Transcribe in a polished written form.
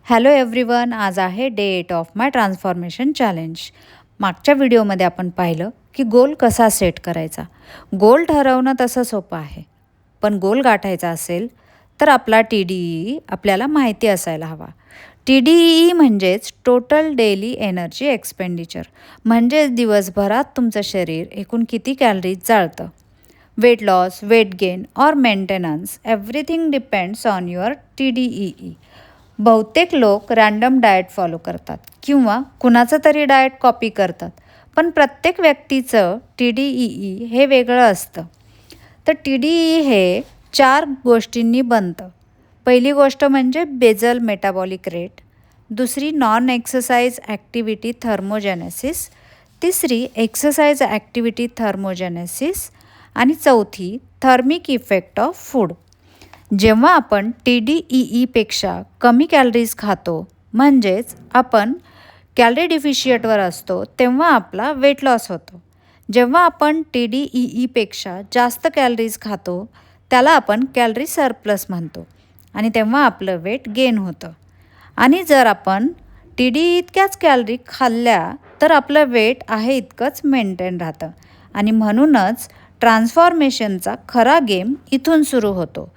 Hello everyone, आज आहे day 8 of my transformation challenge. मागच्या व्हिडिओमध्ये आपण पाहिलं की गोल कसा सेट करायचा. गोल ठरवणं तसं सोपं आहे, पण गोल गाठायचा असेल तर आपला TDEE आपल्याला माहिती असायला हवा. TDEE म्हणजेच टोटल डेली एनर्जी एक्सपेंडिचर, म्हणजेच दिवसभरात तुमचं शरीर एकूण किती कॅलरीज जाळतं. वेट लॉस, वेट गेन और maintenance, everything depends on your TDEE. बहुतेक लोक रँडम डाएट फॉलो करतात किंवा कुणाचं तरी डाएट कॉपी करतात, पण प्रत्येक व्यक्तीचं TDEE हे वेगळं असतं. तर TDEE हे 4 गोष्टींनी बनतं. पहिली गोष्ट म्हणजे बेजल मेटाबॉलिक रेट, दुसरी नॉन एक्सरसाइज ॲक्टिव्हिटी थर्मोजेनेसिस, तिसरी एक्सरसाइज ॲक्टिव्हिटी थर्मोजेनेसिस आणि चौथी थर्मिक इफेक्ट ऑफ फूड. जेव्हा आपण TDEEपेक्षा कमी कॅलरीज खातो, म्हणजेच आपण कॅलरी डिफिशियटवर असतो, तेव्हा आपला वेट लॉस होतो. जेव्हा आपण TDEEपेक्षा जास्त कॅलरीज खातो, त्याला आपण कॅलरी सरप्लस म्हणतो आणि तेव्हा आपलं वेट गेन होतं. आणि जर आपण TDE इतक्याच कॅलरी खाल्ल्या तर आपलं वेट आहे इतकंच मेंटेन राहतं. आणि म्हणूनच ट्रान्सफॉर्मेशनचा खरा गेम इथून सुरू होतो.